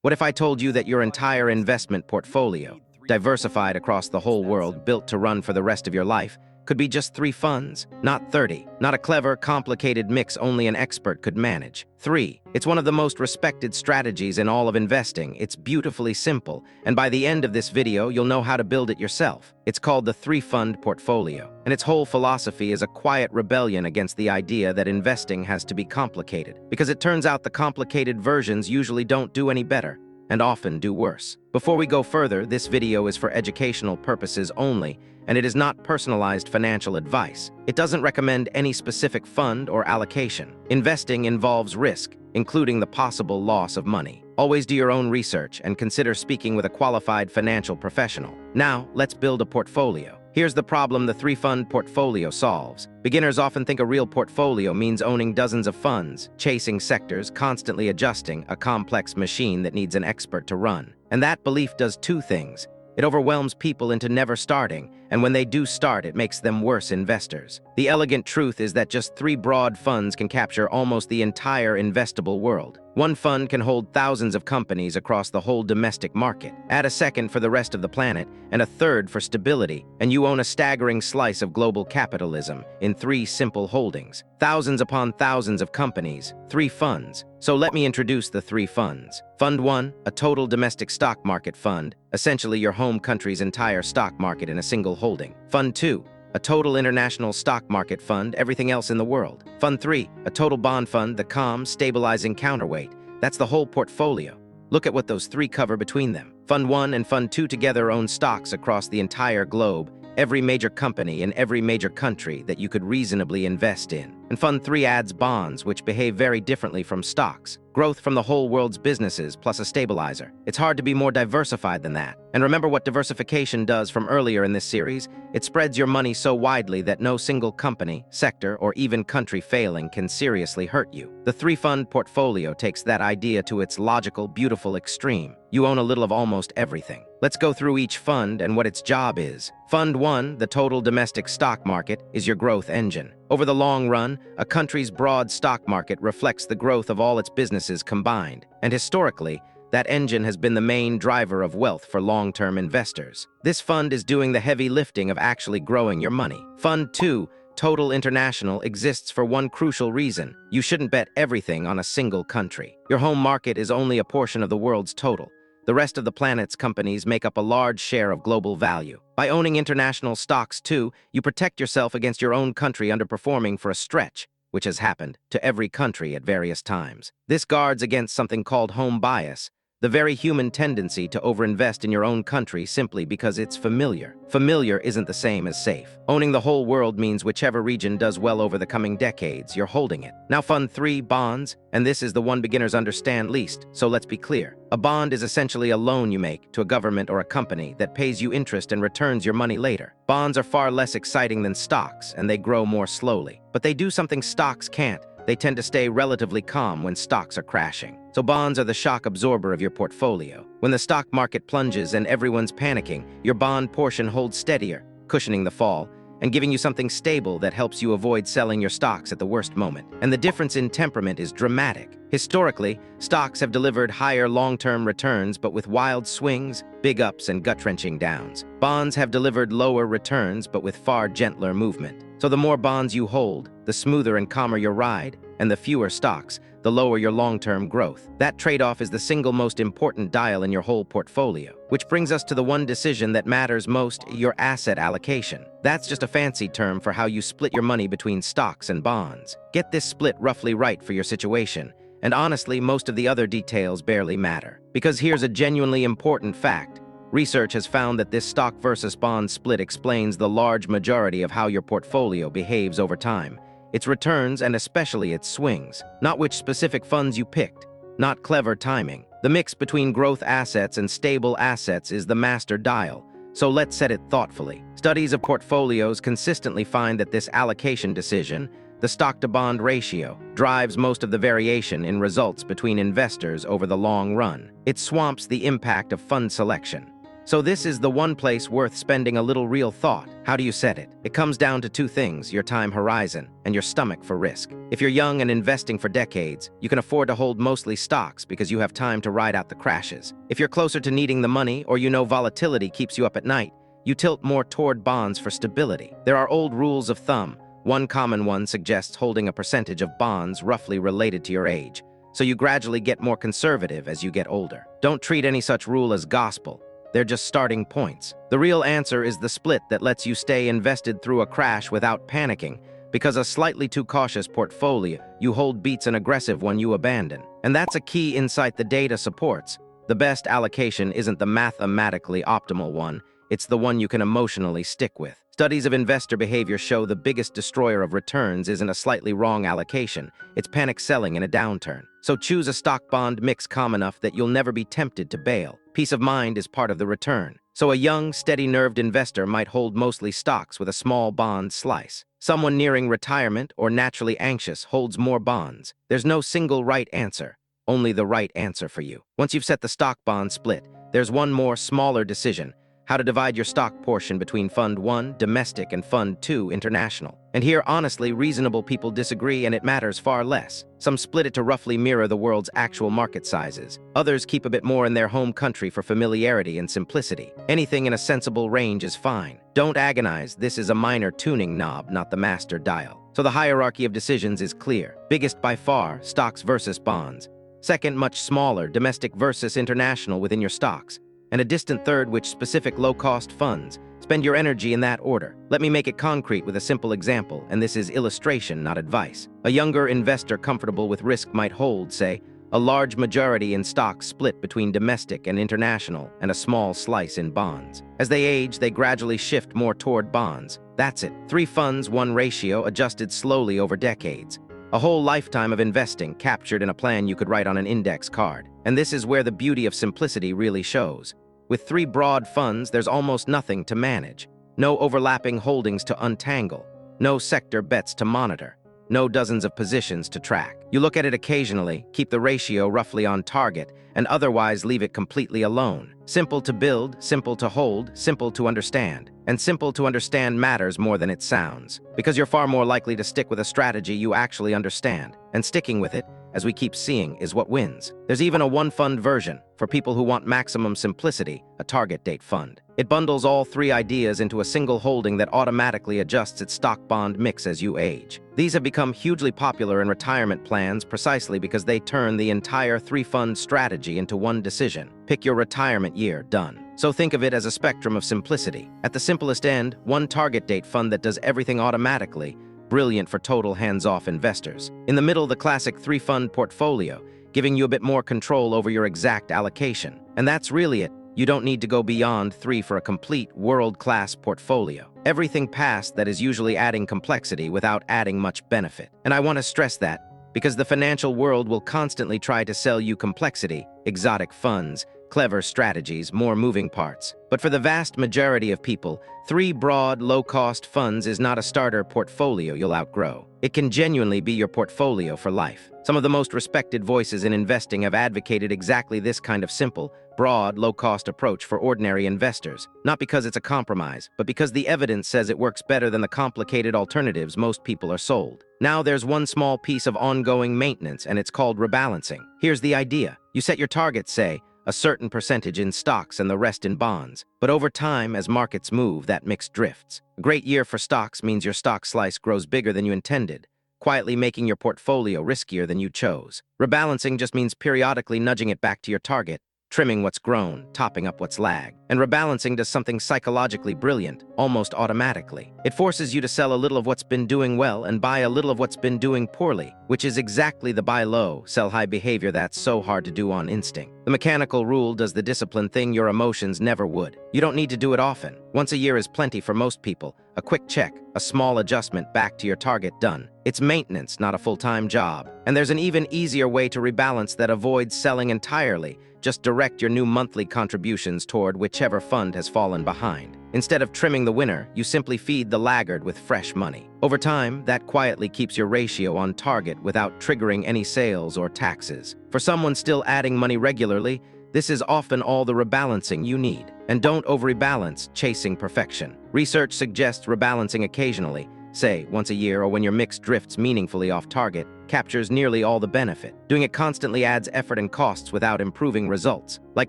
What if I told you that your entire investment portfolio, diversified across the whole world, built to run for the rest of your life, could be just 3 funds, not 30, not a clever, complicated mix only an expert could manage. 3. It's one of the most respected strategies in all of investing. It's beautifully simple, and by the end of this video, you'll know how to build it yourself. It's called the 3-fund portfolio, and its whole philosophy is a quiet rebellion against the idea that investing has to be complicated, because it turns out the complicated versions usually don't do any better, and often do worse. Before we go further, this video is for educational purposes only, and it is not personalized financial advice. It doesn't recommend any specific fund or allocation. Investing involves risk, including the possible loss of money. Always do your own research and consider speaking with a qualified financial professional. Now, let's build a portfolio. Here's the problem the 3-fund portfolio solves. Beginners often think a real portfolio means owning dozens of funds, chasing sectors, constantly adjusting, a complex machine that needs an expert to run. And that belief does 2 things. It overwhelms people into never starting, and when they do start, it makes them worse investors. The elegant truth is that just 3 broad funds can capture almost the entire investable world. 1 fund can hold thousands of companies across the whole domestic market. Add a second for the rest of the planet, and a third for stability, and you own a staggering slice of global capitalism in 3 simple holdings. Thousands upon thousands of companies, 3 funds. So let me introduce the 3 funds. Fund 1, a total domestic stock market fund, essentially your home country's entire stock market in a single holding. Fund 2, a total international stock market fund, everything else in the world. Fund 3, a total bond fund, the calm, stabilizing counterweight. That's the whole portfolio. Look at what those 3 cover between them. Fund 1 and Fund 2 together own stocks across the entire globe, every major company in every major country that you could reasonably invest in. And Fund 3 adds bonds, which behave very differently from stocks. Growth from the whole world's businesses plus a stabilizer. It's hard to be more diversified than that. And remember what diversification does from earlier in this series? It spreads your money so widely that no single company, sector, or even country failing can seriously hurt you. The 3-fund portfolio takes that idea to its logical, beautiful extreme. You own a little of almost everything. Let's go through each fund and what its job is. Fund 1, the total domestic stock market, is your growth engine. Over the long run, a country's broad stock market reflects the growth of all its businesses combined. And historically, that engine has been the main driver of wealth for long-term investors. This fund is doing the heavy lifting of actually growing your money. Fund 2, Total International, exists for one crucial reason. You shouldn't bet everything on a single country. Your home market is only a portion of the world's total. The rest of the planet's companies make up a large share of global value. By owning international stocks too, you protect yourself against your own country underperforming for a stretch, which has happened to every country at various times. This guards against something called home bias, the very human tendency to overinvest in your own country simply because it's familiar. Familiar isn't the same as safe. Owning the whole world means whichever region does well over the coming decades, you're holding it. Now Fund 3, bonds, and this is the one beginners understand least, so let's be clear. A bond is essentially a loan you make to a government or a company that pays you interest and returns your money later. Bonds are far less exciting than stocks, and they grow more slowly. But they do something stocks can't. They tend to stay relatively calm when stocks are crashing. So bonds are the shock absorber of your portfolio. When the stock market plunges and everyone's panicking, your bond portion holds steadier, cushioning the fall, and giving you something stable that helps you avoid selling your stocks at the worst moment. And the difference in temperament is dramatic. Historically, stocks have delivered higher long-term returns, but with wild swings, big ups, and gut-wrenching downs. Bonds have delivered lower returns, but with far gentler movement. So the more bonds you hold, the smoother and calmer your ride, and the fewer stocks, the lower your long-term growth. That trade-off is the single most important dial in your whole portfolio. Which brings us to the one decision that matters most, your asset allocation. That's just a fancy term for how you split your money between stocks and bonds. Get this split roughly right for your situation, and honestly, most of the other details barely matter. Because here's a genuinely important fact. Research has found that this stock versus bond split explains the large majority of how your portfolio behaves over time. Its returns and especially its swings, not which specific funds you picked, not clever timing. The mix between growth assets and stable assets is the master dial, so let's set it thoughtfully. Studies of portfolios consistently find that this allocation decision, the stock-to-bond ratio, drives most of the variation in results between investors over the long run. It swamps the impact of fund selection. So this is the one place worth spending a little real thought. How do you set it? It comes down to two things: your time horizon and your stomach for risk. If you're young and investing for decades, you can afford to hold mostly stocks because you have time to ride out the crashes. If you're closer to needing the money, or you know volatility keeps you up at night, you tilt more toward bonds for stability. There are old rules of thumb. One common one suggests holding a percentage of bonds roughly related to your age, so you gradually get more conservative as you get older. Don't treat any such rule as gospel. They're just starting points. The real answer is the split that lets you stay invested through a crash without panicking, because a slightly too cautious portfolio you hold beats an aggressive one you abandon. And that's a key insight the data supports. The best allocation isn't the mathematically optimal one, it's the one you can emotionally stick with. Studies of investor behavior show the biggest destroyer of returns isn't a slightly wrong allocation, it's panic selling in a downturn. So choose a stock-bond mix calm enough that you'll never be tempted to bail. Peace of mind is part of the return. So a young, steady-nerved investor might hold mostly stocks with a small bond slice. Someone nearing retirement or naturally anxious holds more bonds. There's no single right answer, only the right answer for you. Once you've set the stock-bond split, there's one more smaller decision: how to divide your stock portion between Fund 1, domestic, and Fund 2, international. And here, honestly, reasonable people disagree, and it matters far less. Some split it to roughly mirror the world's actual market sizes. Others keep a bit more in their home country for familiarity and simplicity. Anything in a sensible range is fine. Don't agonize, this is a minor tuning knob, not the master dial. So the hierarchy of decisions is clear. Biggest by far, stocks versus bonds. Second, much smaller, domestic versus international within your stocks. And a distant third, which specific low-cost funds. Spend your energy in that order. Let me make it concrete with a simple example, and this is illustration, not advice. A younger investor comfortable with risk might hold, say, a large majority in stocks split between domestic and international, and a small slice in bonds. As they age, they gradually shift more toward bonds. That's it. 3 funds, 1 ratio, adjusted slowly over decades. A whole lifetime of investing captured in a plan you could write on an index card. And this is where the beauty of simplicity really shows. With 3 broad funds, there's almost nothing to manage. No overlapping holdings to untangle. No sector bets to monitor. No dozens of positions to track. You look at it occasionally, keep the ratio roughly on target, and otherwise leave it completely alone. Simple to build, simple to hold, simple to understand. And simple to understand matters more than it sounds, because you're far more likely to stick with a strategy you actually understand. And sticking with it, as we keep seeing, is what wins. There's even a one-fund version, for people who want maximum simplicity, a target date fund. It bundles all 3 ideas into a single holding that automatically adjusts its stock-bond mix as you age. These have become hugely popular in retirement plans precisely because they turn the entire 3-fund strategy into one decision. Pick your retirement year, done. So think of it as a spectrum of simplicity. At the simplest end, one target date fund that does everything automatically, brilliant for total hands-off investors. In the middle, the classic 3-fund portfolio, giving you a bit more control over your exact allocation. And that's really it. You don't need to go beyond 3 for a complete, world-class portfolio. Everything past that is usually adding complexity without adding much benefit. And I want to stress that, because the financial world will constantly try to sell you complexity, exotic funds, clever strategies, more moving parts. But for the vast majority of people, 3 broad, low-cost funds is not a starter portfolio you'll outgrow. It can genuinely be your portfolio for life. Some of the most respected voices in investing have advocated exactly this kind of simple, broad, low-cost approach for ordinary investors. Not because it's a compromise, but because the evidence says it works better than the complicated alternatives most people are sold. Now there's one small piece of ongoing maintenance, and it's called rebalancing. Here's the idea. You set your targets, say, a certain percentage in stocks and the rest in bonds. But over time, as markets move, that mix drifts. A great year for stocks means your stock slice grows bigger than you intended, quietly making your portfolio riskier than you chose. Rebalancing just means periodically nudging it back to your target, trimming what's grown, topping up what's lagged. And rebalancing does something psychologically brilliant, almost automatically. It forces you to sell a little of what's been doing well and buy a little of what's been doing poorly, which is exactly the buy low, sell high behavior that's so hard to do on instinct. The mechanical rule does the discipline thing your emotions never would. You don't need to do it often. Once a year is plenty for most people. A quick check, a small adjustment back to your target, done. It's maintenance, not a full-time job. And there's an even easier way to rebalance that avoids selling entirely. Just direct your new monthly contributions toward whichever fund has fallen behind. Instead of trimming the winner, you simply feed the laggard with fresh money. Over time, that quietly keeps your ratio on target without triggering any sales or taxes. For someone still adding money regularly, This is often all the rebalancing you need. And don't over-rebalance chasing perfection. Research suggests rebalancing occasionally, say once a year or when your mix drifts meaningfully off target, captures nearly all the benefit. Doing it constantly adds effort and costs without improving results. Like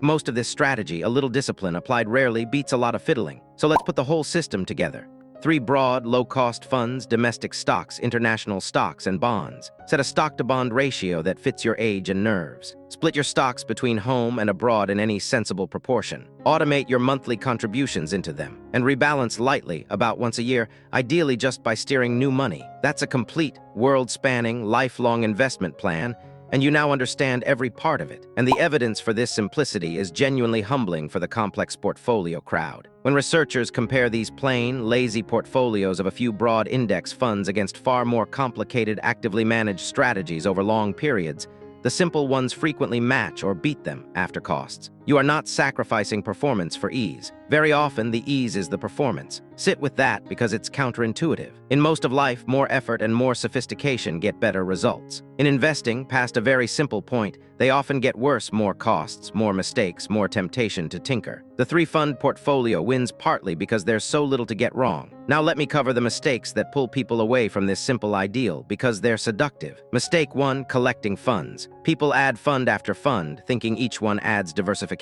most of this strategy, a little discipline applied rarely beats a lot of fiddling. So let's put the whole system together. 3 broad, low-cost funds: domestic stocks, international stocks, and bonds. Set a stock-to-bond ratio that fits your age and nerves. Split your stocks between home and abroad in any sensible proportion. Automate your monthly contributions into them. And rebalance lightly, about once a year, ideally just by steering new money. That's a complete, world-spanning, lifelong investment plan, and you now understand every part of it. And the evidence for this simplicity is genuinely humbling for the complex portfolio crowd. When researchers compare these plain, lazy portfolios of a few broad index funds against far more complicated, actively managed strategies over long periods, the simple ones frequently match or beat them after costs. You are not sacrificing performance for ease. Very often, the ease is the performance. Sit with that because it's counterintuitive. In most of life, more effort and more sophistication get better results. In investing, past a very simple point, they often get worse: more costs, more mistakes, more temptation to tinker. The 3-fund portfolio wins partly because there's so little to get wrong. Now let me cover the mistakes that pull people away from this simple ideal because they're seductive. Mistake 1: collecting funds. People add fund after fund, thinking each one adds diversification.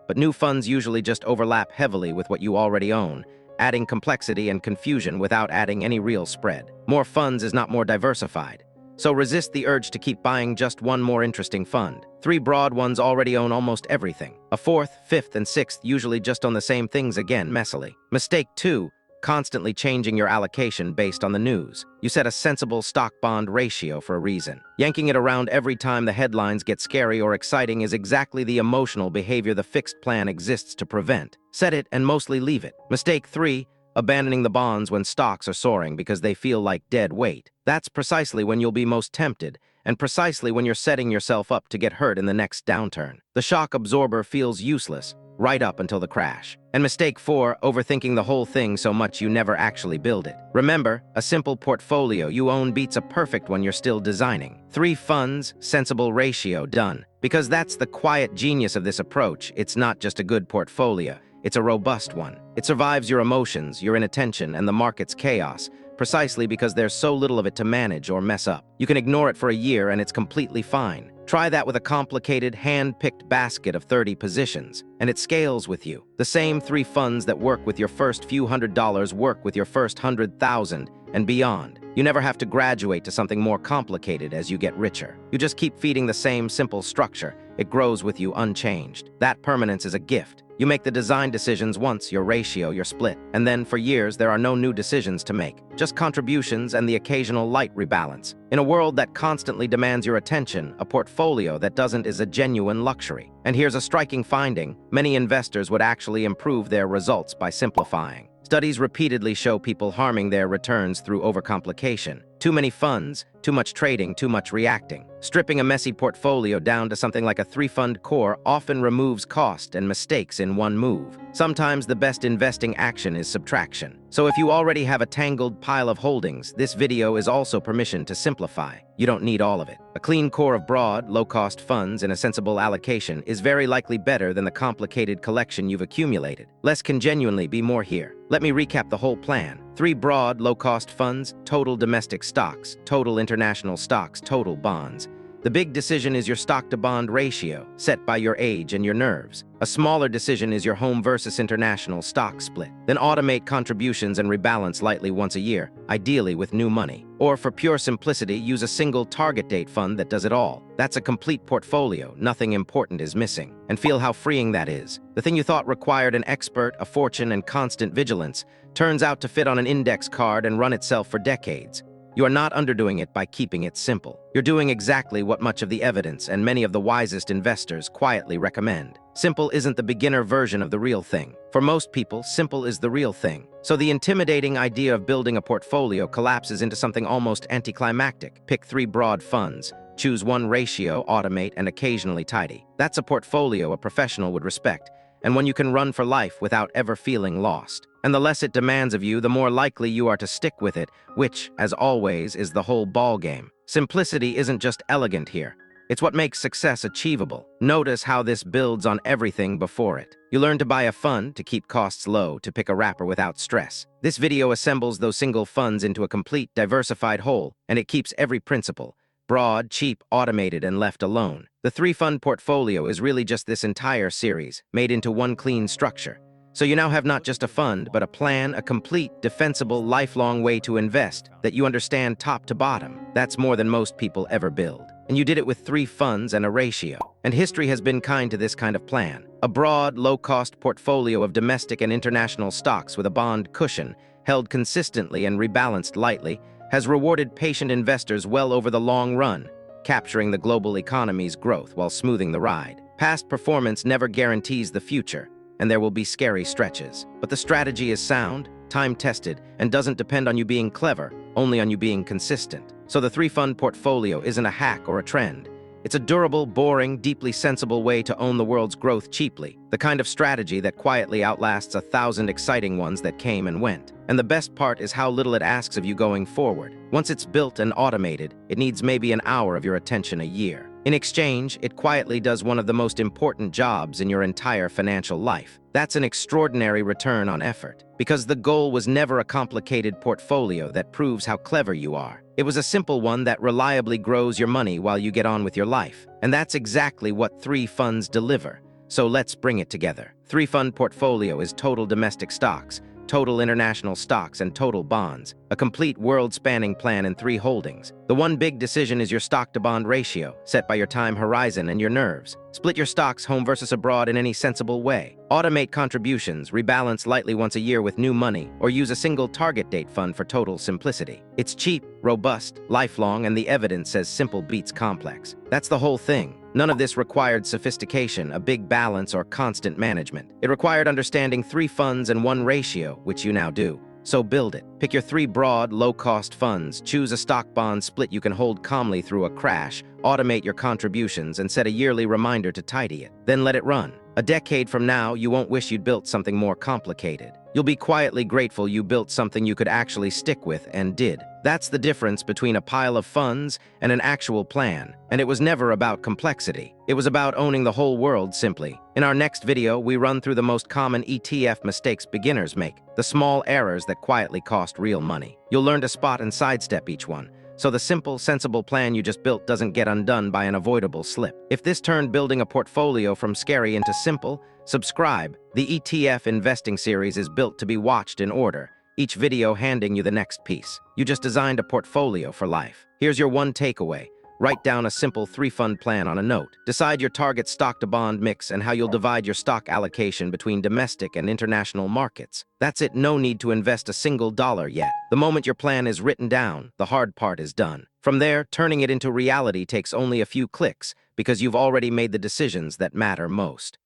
But new funds usually just overlap heavily with what you already own, adding complexity and confusion without adding any real spread. More funds is not more diversified. So resist the urge to keep buying just one more interesting fund. 3 broad ones already own almost everything. A 4th, 5th, and 6th usually just own the same things again messily. Mistake 2: constantly changing your allocation based on the news. You set a sensible stock-bond ratio for a reason. Yanking it around every time the headlines get scary or exciting is exactly the emotional behavior the fixed plan exists to prevent. Set it and mostly leave it. Mistake 3: abandoning the bonds when stocks are soaring because they feel like dead weight. That's precisely when you'll be most tempted, and precisely when you're setting yourself up to get hurt in the next downturn. The shock absorber feels useless, right up until the crash. And mistake 4: overthinking the whole thing so much you never actually build it. Remember, a simple portfolio you own beats a perfect one you're still designing. 3 funds, sensible ratio, done. Because that's the quiet genius of this approach. It's not just a good portfolio, it's a robust one. It survives your emotions, your inattention, and the market's chaos, precisely because there's so little of it to manage or mess up. You can ignore it for a year and it's completely fine. Try that with a complicated, hand-picked basket of 30 positions, and it scales with you. The same 3 funds that work with your first few $100 work with your first 100,000 and beyond. You never have to graduate to something more complicated as you get richer. You just keep feeding the same simple structure. It grows with you unchanged. That permanence is a gift. You make the design decisions once, your ratio, your split, and then for years there are no new decisions to make, just contributions and the occasional light rebalance. In a world that constantly demands your attention, a portfolio that doesn't is a genuine luxury. And here's a striking finding: many investors would actually improve their results by simplifying. Studies repeatedly show people harming their returns through overcomplication. Too many funds, too much trading, too much reacting. Stripping a messy portfolio down to something like a 3-fund core often removes cost and mistakes in one move. Sometimes the best investing action is subtraction. So if you already have a tangled pile of holdings, this video is also permission to simplify. You don't need all of it. A clean core of broad, low-cost funds in a sensible allocation is very likely better than the complicated collection you've accumulated. Less can genuinely be more here. Let me recap the whole plan. 3 broad, low-cost funds, total domestic stocks, total international stocks, total bonds. The big decision is your stock-to-bond ratio, set by your age and your nerves. A smaller decision is your home versus international stock split. Then automate contributions and rebalance lightly once a year, ideally with new money. Or for pure simplicity, use a single target date fund that does it all. That's a complete portfolio, nothing important is missing. And feel how freeing that is. The thing you thought required an expert, a fortune, and constant vigilance turns out to fit on an index card and run itself for decades. You are not underdoing it by keeping it simple. You're doing exactly what much of the evidence and many of the wisest investors quietly recommend. Simple isn't the beginner version of the real thing. For most people, simple is the real thing. So the intimidating idea of building a portfolio collapses into something almost anticlimactic. Pick 3 broad funds, choose one ratio, automate, and occasionally tidy. That's a portfolio a professional would respect, and one you can run for life without ever feeling lost. And the less it demands of you, the more likely you are to stick with it, which, as always, is the whole ballgame. Simplicity isn't just elegant here. It's what makes success achievable. Notice how this builds on everything before it. You learn to buy a fund to keep costs low, to pick a wrapper without stress. This video assembles those single funds into a complete, diversified whole, and it keeps every principle: broad, cheap, automated, and left alone. The three-fund portfolio is really just this entire series, made into one clean structure. So you now have not just a fund, but a plan, a complete, defensible, lifelong way to invest that you understand top to bottom. That's more than most people ever build. And you did it with 3 funds and a ratio. And history has been kind to this kind of plan. A broad, low-cost portfolio of domestic and international stocks with a bond cushion, held consistently and rebalanced lightly, has rewarded patient investors well over the long run, capturing the global economy's growth while smoothing the ride. Past performance never guarantees the future, and there will be scary stretches. But the strategy is sound, time-tested, and doesn't depend on you being clever, only on you being consistent. So the 3-fund portfolio isn't a hack or a trend. It's a durable, boring, deeply sensible way to own the world's growth cheaply, the kind of strategy that quietly outlasts 1,000 exciting ones that came and went. And the best part is how little it asks of you going forward. Once it's built and automated, it needs maybe an hour of your attention a year. In exchange, it quietly does one of the most important jobs in your entire financial life. That's an extraordinary return on effort, because the goal was never a complicated portfolio that proves how clever you are. It was a simple one that reliably grows your money while you get on with your life. And that's exactly what 3 funds deliver. So let's bring it together. 3-fund portfolio is total domestic stocks, total international stocks, and total bonds, a complete world-spanning plan in 3 holdings. The one big decision is your stock-to-bond ratio, set by your time horizon and your nerves. Split your stocks home versus abroad in any sensible way. Automate contributions, rebalance lightly once a year with new money, or use a single target date fund for total simplicity. It's cheap, robust, lifelong, and the evidence says simple beats complex. That's the whole thing. None of this required sophistication, a big balance, or constant management. It required understanding 3 funds and 1 ratio, which you now do. So build it. Pick your 3 broad, low-cost funds, choose a stock-bond split you can hold calmly through a crash, automate your contributions, and set a yearly reminder to tidy it. Then let it run. A decade from now, you won't wish you'd built something more complicated. You'll be quietly grateful you built something you could actually stick with, and did. That's the difference between a pile of funds and an actual plan. And it was never about complexity. It was about owning the whole world simply. In our next video, we run through the most common ETF mistakes beginners make, the small errors that quietly cost real money. You'll learn to spot and sidestep each one, so the simple, sensible plan you just built doesn't get undone by an avoidable slip. If this turned building a portfolio from scary into simple, subscribe. The ETF investing series is built to be watched in order, each video handing you the next piece. You just designed a portfolio for life. Here's your one takeaway. Write down a simple 3-fund plan on a note. Decide your target stock-to-bond mix and how you'll divide your stock allocation between domestic and international markets. That's it, no need to invest a single dollar yet. The moment your plan is written down, the hard part is done. From there, turning it into reality takes only a few clicks, because you've already made the decisions that matter most.